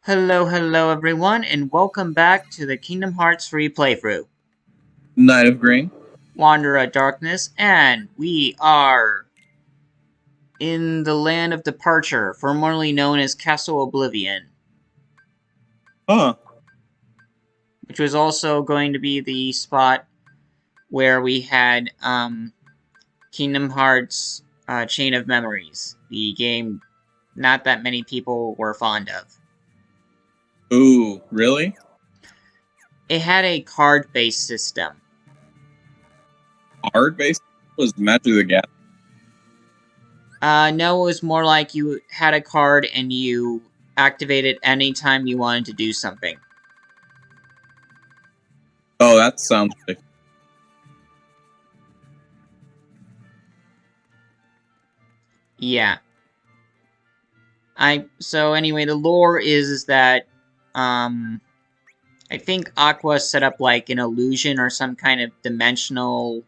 Hello everyone, and welcome back to the Kingdom Hearts free playthrough. Knight of Green. Wanderer of Darkness, and we are in the Land of Departure, formerly known as Castle Oblivion, Huh. which was also going to be the spot where we had Kingdom Hearts Chain of Memories, the game not that many people were fond of. Ooh, really? It had a card-based system. Hard base was Magic the Gathering. No, it was more like you had a card and you activate it anytime you wanted to do something. Oh, that sounds ridiculous. Yeah. So anyway, the lore is that I think Aqua set up like an illusion or some kind of dimensional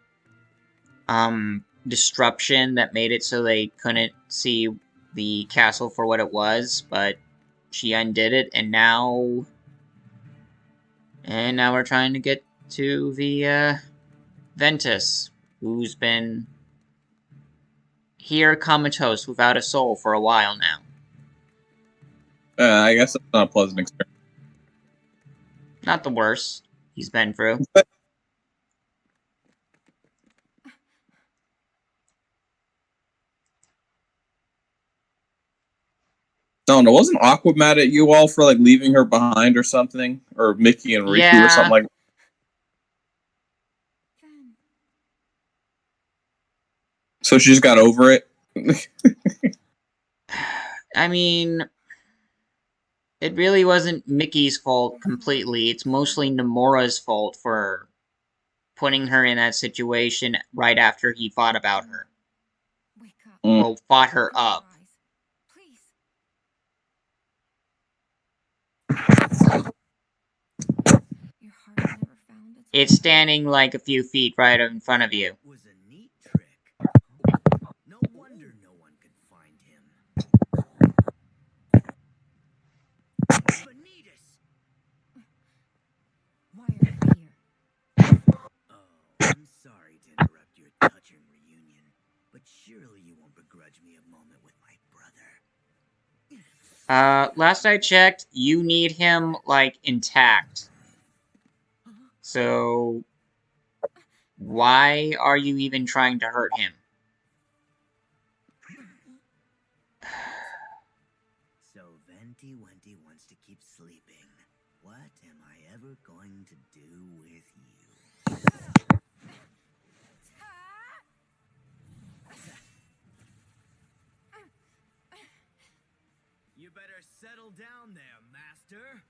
disruption that made it so they couldn't see the castle for what it was, but she undid it, and now we're trying to get to the Ventus, who's been here comatose without a soul for a while now. I guess that's not a pleasant experience. Not the worst he's been through. No, wasn't Aqua mad at you all for like leaving her behind or something? Or Mickey and Riku or something Yeah. like that? So she just got over it? I mean, it really wasn't Mickey's fault completely. It's mostly Nomura's fault for putting her in that situation right after he thought about her. Well, fought her up. It's standing like a few feet right in front of you. Was a neat trick. No wonder no one could find him. Vanitas! Why are you here? Oh, I'm sorry to interrupt your touching reunion, but surely you won't begrudge me a moment with my brother. Last I checked, you need him, like, intact. So, why are you even trying to hurt him? So Venti Wenti wants to keep sleeping. What am I ever going to do with you? You better settle down there, Master.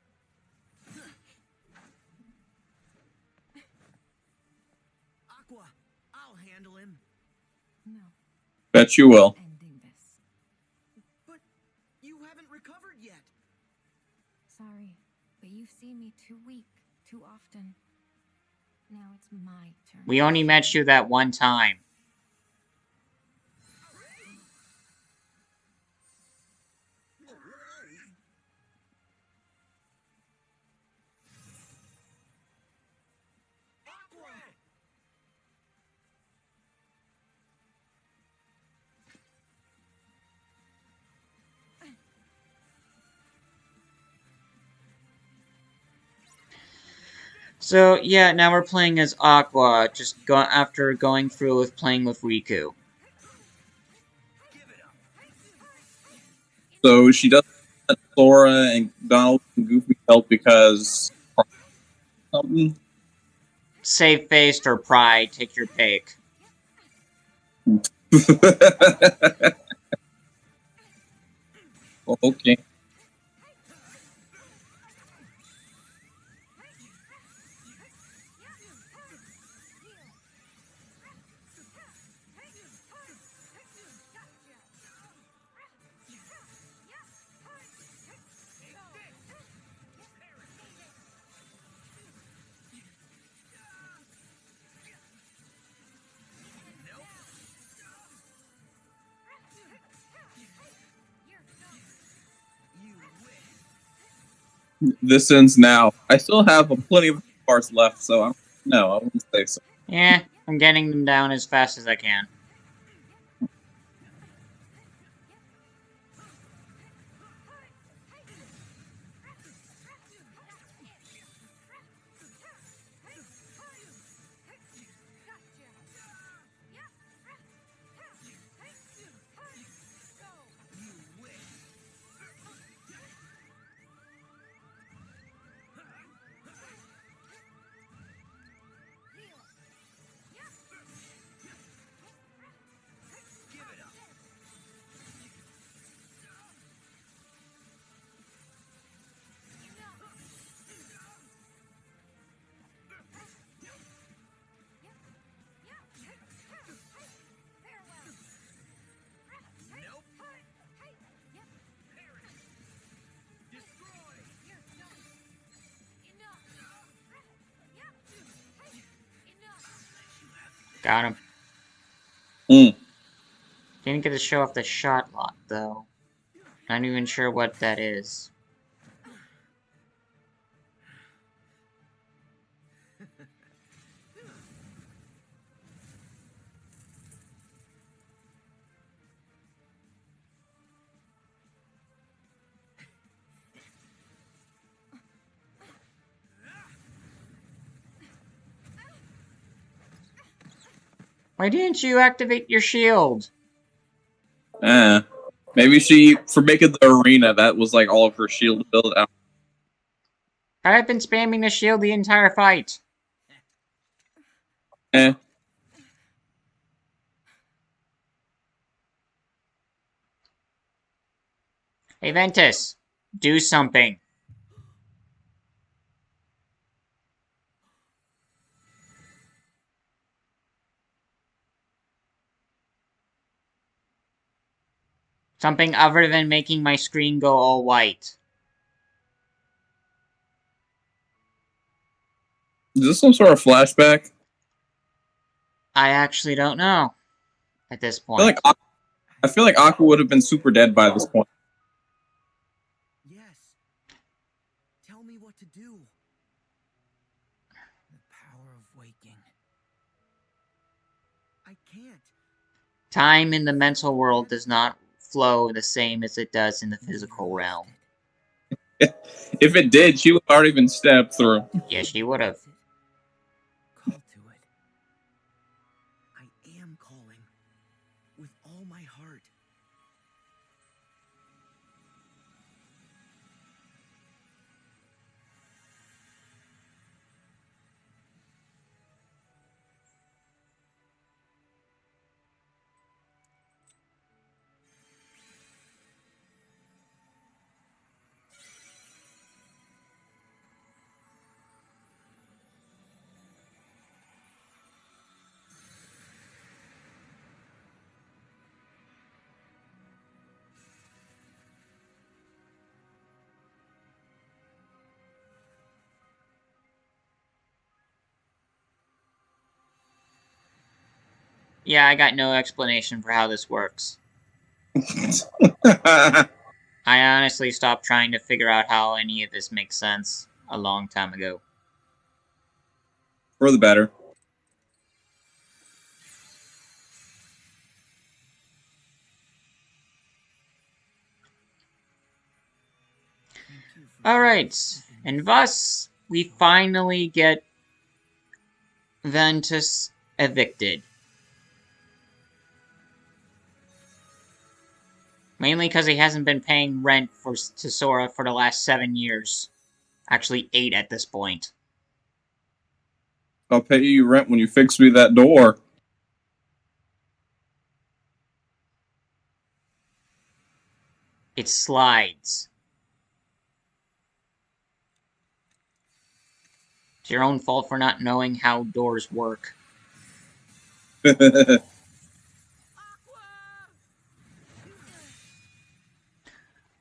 Aqua, I'll handle him. No. Bet you will. Ending this. But you haven't recovered yet. Sorry, but you've seen me too weak, too often. Now it's my turn. We only met you that one time. So, yeah, now we're playing as Aqua, just after going through with playing with Riku. So she doesn't let Sora and Donald and Goofy help because something? Safe-faced or pride, take your pick. Okay. This ends now. I still have plenty of parts left, so I wouldn't say so. Yeah, I'm getting them down as fast as I can. Got him. Mm. Didn't get to show off the shot lock, though. Not even sure what that is. Why didn't you activate your shield? Maybe for making the arena, that was like all of her shield build out. I've been spamming the shield the entire fight. Eh. Hey, Ventus, do something. Something other than making my screen go all white. Is this some sort of flashback? I actually don't know at this point. I feel like Aqua would have been super dead by this point. Yes. Tell me what to do. The power of waking. I can't. Time in the mental world does not flow the same as it does in the physical realm. If it did, she would have already been stabbed through. Yes, she would have. Call to it. I am calling. With all my heart. Yeah, I got no explanation for how this works. I honestly stopped trying to figure out how any of this makes sense a long time ago. For the better. Alright, and thus, we finally get Ventus evicted. Mainly because he hasn't been paying rent to Sora for the last 7 years. Actually, 8 at this point. I'll pay you rent when you fix me that door. It slides. It's your own fault for not knowing how doors work.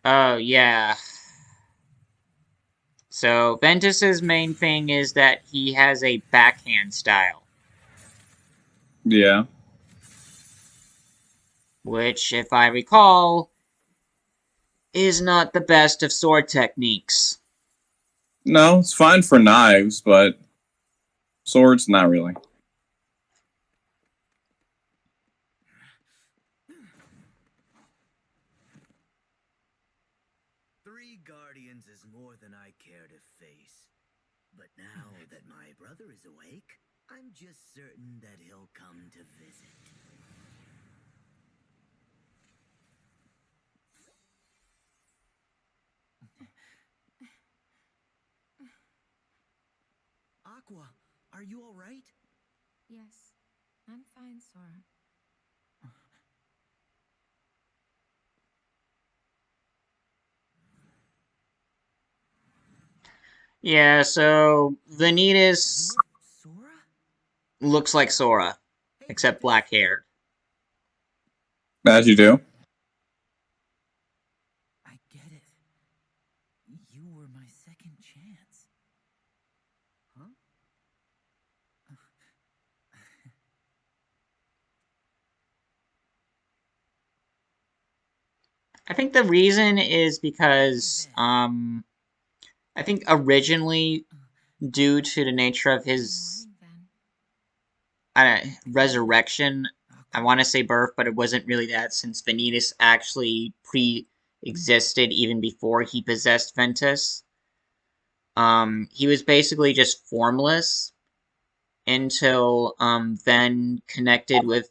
Oh, yeah. So, Ventus's main thing is that he has a backhand style. Yeah. Which, if I recall, is not the best of sword techniques. No, it's fine for knives, but swords, not really. Three guardians is more than I care to face. But now that my brother is awake, I'm just certain that he'll come to visit. Aqua, are you all right? Yes, I'm fine, Sora. Yeah, so Vanitas Sora? looks like Sora, Hey, except Ventus. black haired. As you do. I get it. You were my second chance. Huh? I think the reason is because I think originally due to the nature of Good his morning, Ven. resurrection, I Aqua. want to say birth, but it wasn't really that since Vanitas actually pre-existed even before he possessed Ventus. He was basically just formless until then connected with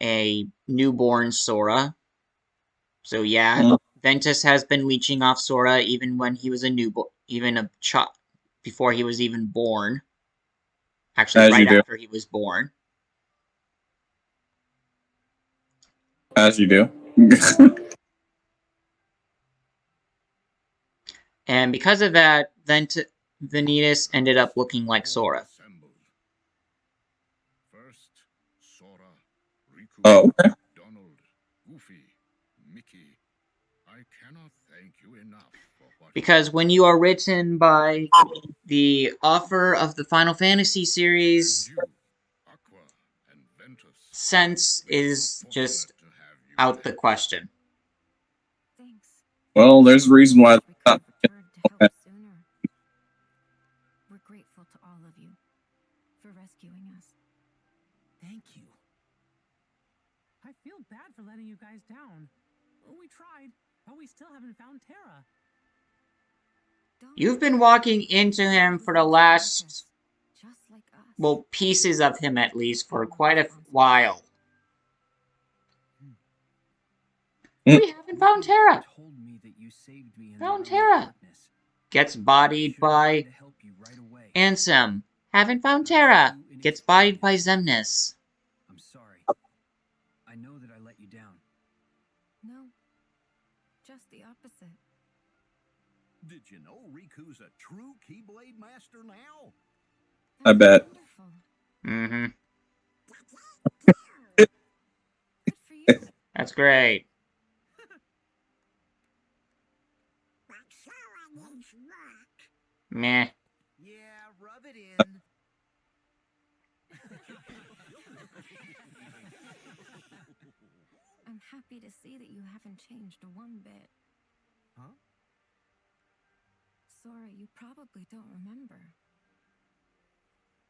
a newborn Sora. So yeah, Mm, Ventus has been leeching off Sora even when he was a newborn, even a child, before he was even born. Actually, as you right do. after he was born. As you do. And because of that, Vanitas ended up looking like Sora. Assembled. First, Sora, Riku, Oh, okay. Donald, Goofy, Mickey. I cannot thank you enough for what Because when you are written by the author of the Final Fantasy and series, you, Aqua and Ventus. sense We are is just fortunate to have you out the back. question. Thanks. Well, there's a reason why. Wish we could have returned to help sooner. We're grateful to all of you for rescuing us. Thank you. I feel bad for letting you guys down. We tried, but we still haven't found Terra. Don't You've worry. been walking into Sora him was for the once a last, Ventus, just like us. well, pieces of him at least, for And we're quite a responsible. while. Mm. We haven't found Terra. Told me that you saved me in Found the realm of Terra. darkness. Gets bodied Should have gone by to help you right away. Ansem. Haven't found I was Terra. too Gets bodied by inexperienced. Zemnis. I'm sorry. I know that I let you down. No, just the opposite. Did you know Riku's a true Keyblade master now? I That's bet. wonderful. Mm-hmm. Good for you. That's great. Meh. Yeah, rub it in. I'm happy to see that you haven't changed one bit. Huh? Sora, you probably don't remember.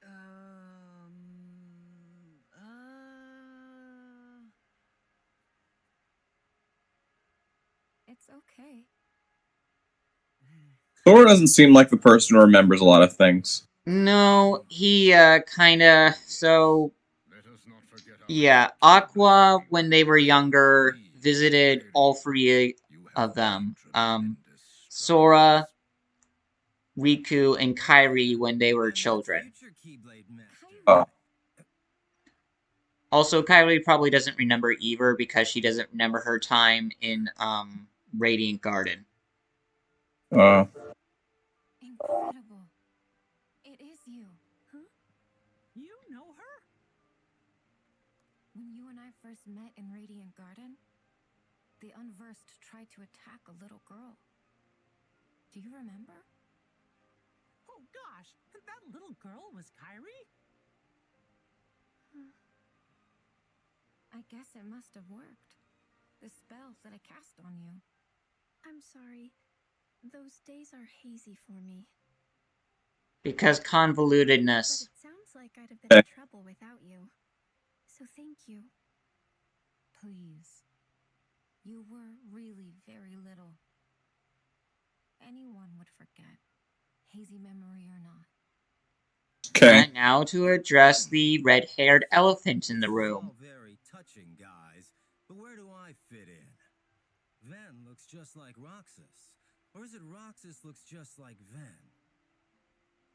Um. It's okay. Thor doesn't seem like the person who remembers a lot of things. No, he, kinda, so, Let us not forget our yeah, two Aqua, blazing when they were lights. younger, Please, visited Lady, all three you have of made them. tremendous Sora, strides. Riku, and Kairi when they were I'm that children. future Keyblade master. Oh. Also, Kairi probably doesn't remember either because she doesn't remember her time in, Radiant Garden. Incredible. It is you. Huh? You know her? When you and I first met in Radiant Garden, the Unversed tried to attack a little girl. Do you remember? Oh gosh, that little girl was Kyrie? I guess it must have worked. The spell that I cast on you. I'm sorry. Those days are hazy for me. Because But convolutedness. it sounds like I'd have been in trouble without you. So thank you. Please. You were really very little. Anyone would forget, hazy memory or not. Okay. And now to address the red-haired elephant in the This is room. all very touching, guys. But where do I fit in? Ven looks just like Roxas. Or is it Roxas looks just like Ven?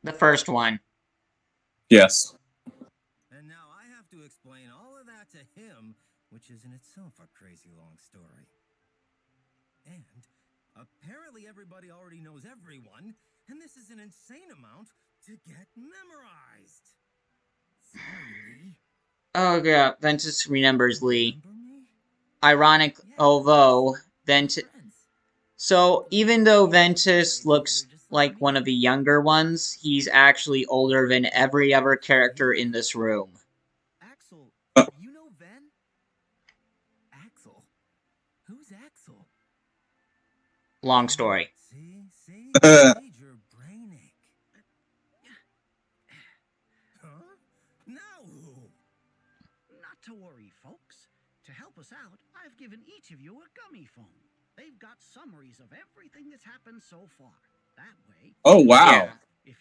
The first one. Yes. And now I have to explain all of that to him, which is in itself a crazy long story. And apparently everybody already knows everyone, and this is an insane amount to get memorized. Sorry, Lee. Oh yeah, Ventus remembers Lee. Remember me? Ironic, Yeah, although we're Ventus. friends. So even though Ventus looks like one of the younger ones, he's actually older than every other character in this room. Axel, Uh. you know Ven? Axel? Who's Axel? Long story. See? Major brain ache. Huh? Now who? Not to worry, folks. To help us out, I've given each of you a gummy phone. They've got summaries of everything that's happened so far. That way. Oh, wow.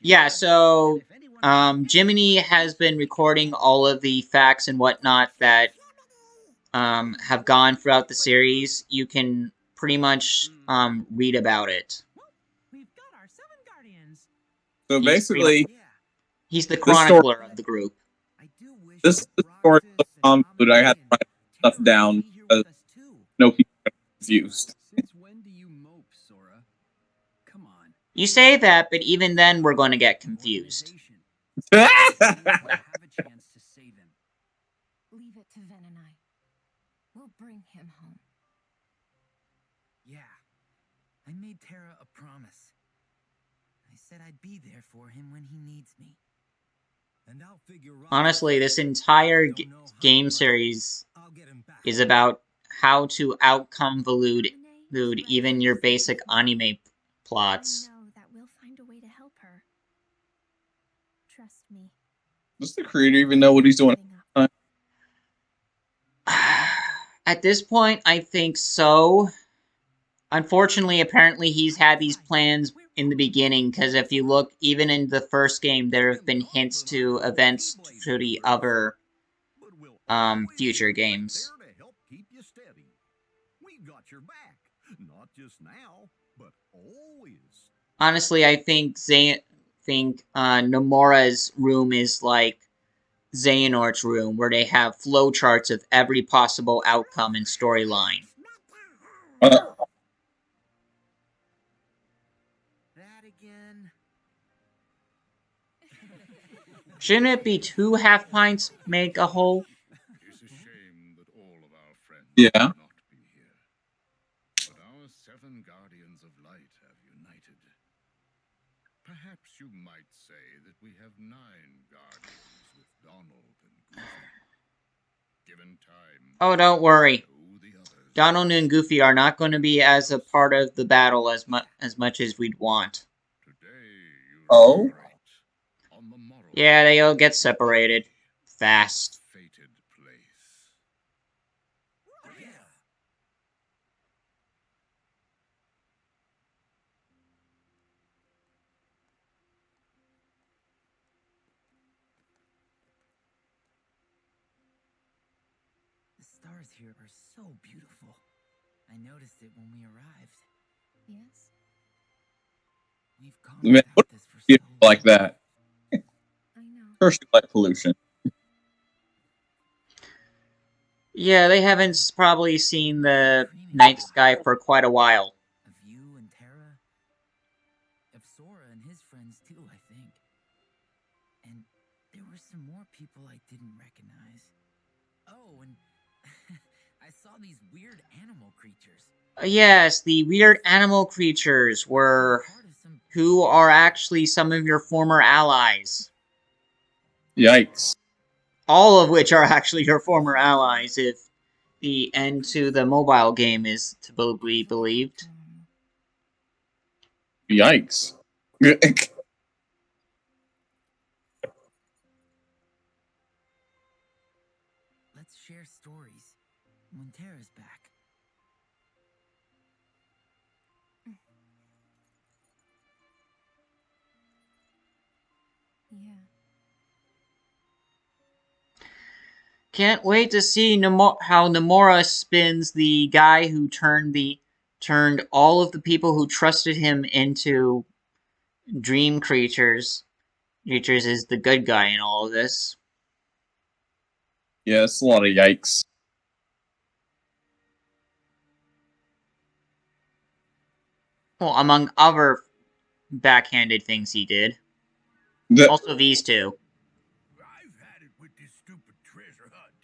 Yeah, so Jiminy has been recording all of the facts and whatnot that have gone throughout the series. You can pretty much read about it. We've got our 7 guardians. So He's basically, He's the This story- chronicler of the group. I do wish this that story Roxas was and convoluted. I had to Amity write and stuff Tara down would be here because with us too. no people are confused. Since when do you mope, Sora? Come on. You say that, but even then we're going to get confused. Organization. We'll have a chance to save him. Leave it to Ven and I. We'll bring him home. Yeah. I made Tara a promise. I said I'd be there for him when he needs me. And I'll figure Honestly, this entire game series I'll get him back. is about how to out-convolute even your basic anime plots. I know that we'll find a way to help her. Trust me. Does the creator even know what he's doing? At this point, I think so. Unfortunately, apparently he's had these plans in the beginning, because if you look, even in the first game, there have been hints to events to the other future games. There to help keep you steady. We've got your back, not just now, but always. Honestly, I think Nomura's room is like Xehanort's room, where they have flowcharts of every possible outcome and storyline. That again. Shouldn't it be 2 half pints make a whole? It's a shame that all of our friends Yeah. cannot be here. But our 7 guardians of light have united. Perhaps you might say that we have 9 guardians with Donald and Goofy. Given time. Oh, don't worry. know the others. Donald and Goofy are not going to be as a part of the battle as much as we'd want. Today you Oh? separate. On the morrow, Yeah, they all get separated. Fast. fated place. Yeah. The stars here are so beautiful. I noticed it when we arrived. Yes? We've gone Man, without what this for you so like long. that? I know. First, you like pollution. Yeah, they haven't probably seen the night sky for quite a while. Of you and Tara. Of Sora and his friends too, I think. And there were some more people I didn't recognize. Oh, and I saw these weird animal creatures. Yes, the weird animal creatures were who are actually some of your former allies. Yikes. All of which are actually your former allies, if the end to the mobile game is to be believed. Yikes. Pantera's back. Yeah. Can't wait to see how Nomura spins the guy who turned all of the people who trusted him into dream creatures. Creatures is the good guy in all of this. Yeah, it's a lot of yikes. Well, among other backhanded things he did. Also these two. I've had it with this stupid treasure hunt.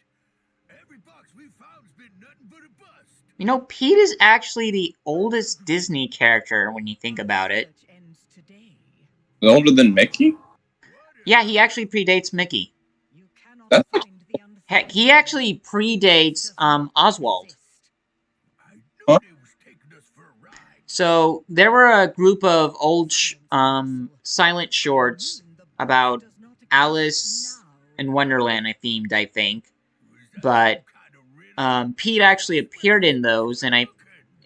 Every box we found's been nothing but a bust. You know, Pete is actually the oldest Disney character when you think about it. Older than Mickey? Yeah, he actually predates Mickey. That's Heck, he actually predates Oswald. huh? So there were a group of old silent shorts about Alice in Wonderland, I think. But Pete actually appeared in those,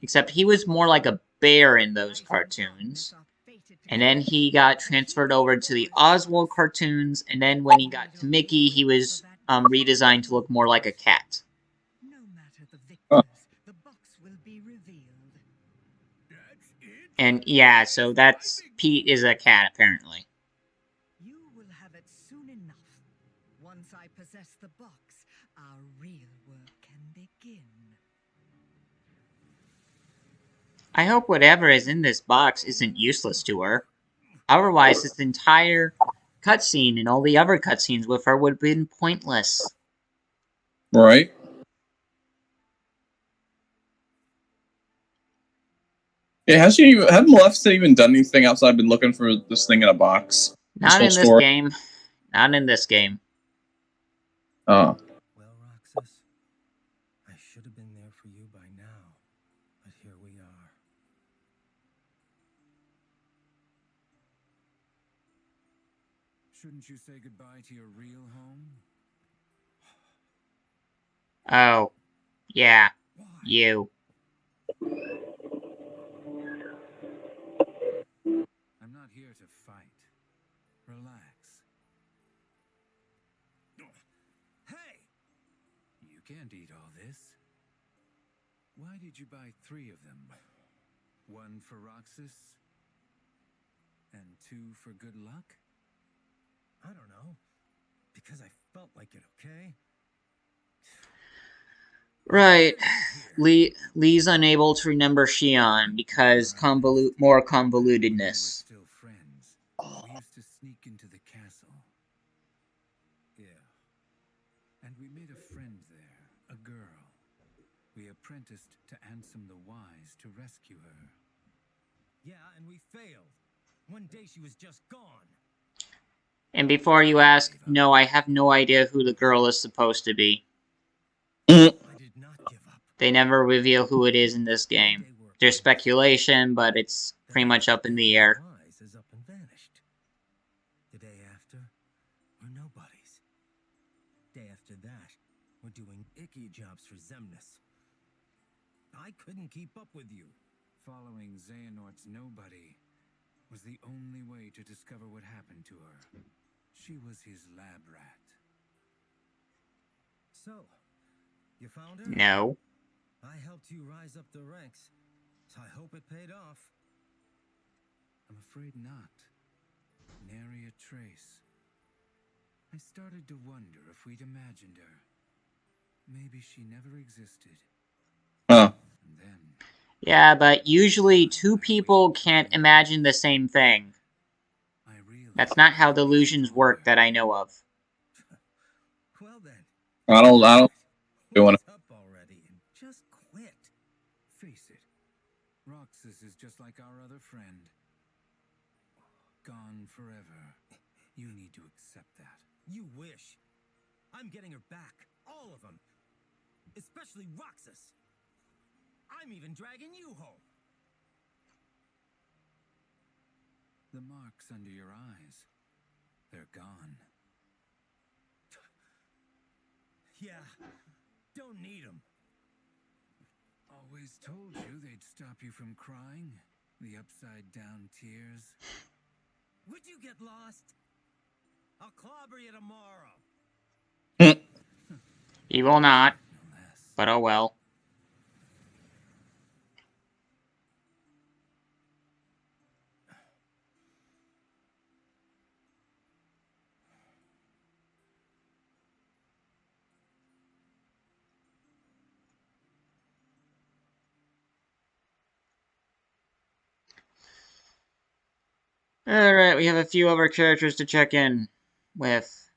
except he was more like a bear in those cartoons. And then he got transferred over to the Oswald cartoons, and then when he got to Mickey, he was redesigned to look more like a cat. Huh. And yeah, so that's Pete is a cat apparently. You will have it soon enough. Once I possess the box, our real work can begin. I hope whatever is in this box isn't useless to her. Otherwise, this entire cutscene and all the other cutscenes with her would have been pointless. Right. Yeah, haven't Maleficent even done anything outside been looking for this thing in a box? Not in this game. Not in this game. Oh. Well, Roxas, I should have been there for you by now, but here we are. Shouldn't you say goodbye to your real home? Oh. Yeah. You. I'm not here to fight. Relax. Hey! You can't eat all this. Why did you buy 3 of them? 1 for Roxas? And 2 for good luck? I don't know. Because I felt like it, okay? Right. Lee's unable to remember Shion because more convolutedness. We were still friends. We used to sneak into the castle. Yeah. And we made a friend there, a girl. We apprenticed to Ansem the Wise to rescue her. Yeah, and we failed. One day she was just gone. And before you ask, no, I have no idea who the girl is supposed to be. I did not give up. They never reveal who it is in this game. There's speculation, but it's pretty much up in the air. Is up and vanished. The day after, we're nobodies. Day after that, we're doing icky jobs for Zemnis. I couldn't keep up with you. Following Xehanort's nobody was the only way to discover what happened to her. She was his lab rat. So, you found her? No. I helped you rise up the ranks, so I hope it paid off. I'm afraid not. Nary a trace. I started to wonder if we'd imagined her. Maybe she never existed. Huh. And then... Yeah, but usually 2 people can't imagine the same thing. That's not how delusions work that I know of. Well then. I don't doing it. Up already and just quit. Face it. Roxas is just like our other friend. Gone forever. You need to accept that. You wish. I'm getting her back. All of them. Especially Roxas. I'm even dragging you home. The marks under your eyes. They're gone. Yeah. Don't need them. Always told you they'd stop you from crying. The upside down tears. Would you get lost? I'll clobber you tomorrow. He will not, No less. but oh well. Alright, we have a few other characters to check in with.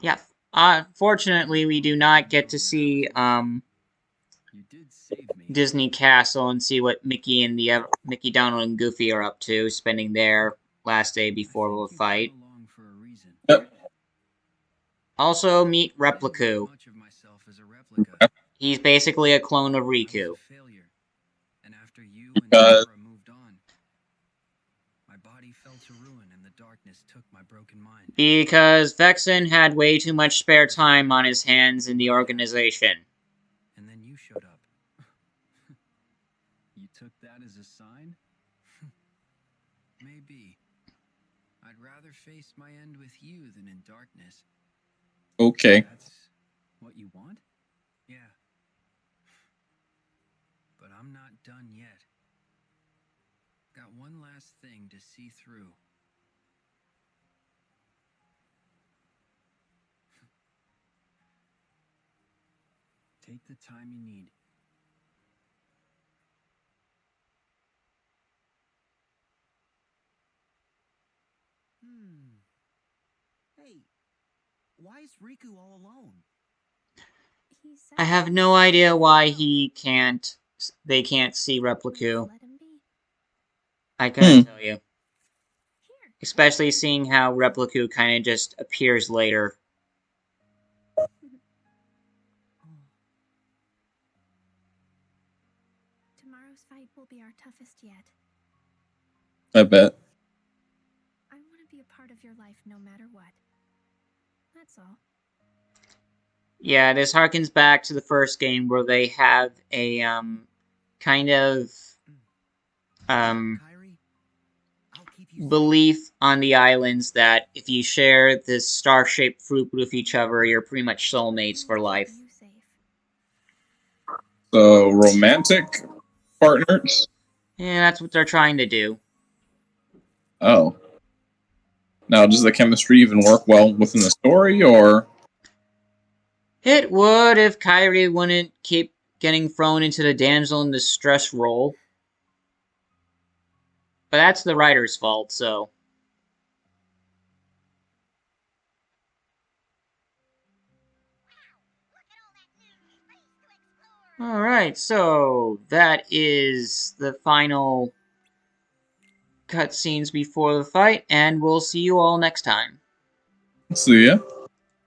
Yeah, fortunately we do not get to see, You did save me. Disney Castle and see what Mickey and Mickey, Donald, and Goofy are up to, spending their last day before the fight. Along for a reason. Also, meet I didn't think Repliku. much of myself as a replica. He's basically a clone of I was Riku. a failure. And after you and Nora moved on, my body fell to ruin and the darkness took my broken mind. Because Vexen had way too much spare time on his hands in the organization. And then you showed up. You took that as a sign? Maybe. I'd rather face my end with you than in darkness. Okay. That's what you want? Yeah. But I'm not done yet. Got one last thing to see through. Take the time you need. Hey, why is Riku all alone? He said I have he no was idea by why himself. they can't see Let's Repliku. let him be. I couldn't tell you. Here. Especially seeing how Repliku kind of just appears later. Tomorrow's fight will be our toughest yet. I bet. I want to be a part of your life no matter what. That's all. Yeah, this harkens back to the first game where they have a, kind of, Kyrie, I'll keep you safe. belief on the islands that if you share this star-shaped fruit with each other, you're pretty much soulmates for life. You safe. So, romantic partners? Yeah, that's what they're trying to do. Oh. Now, does the chemistry even work well within the story, or? It would if Kyrie wouldn't keep getting thrown into the damsel in distress role. But that's the writer's fault, so. Alright, so that is the final cutscenes before the fight, and we'll see you all next time. See ya.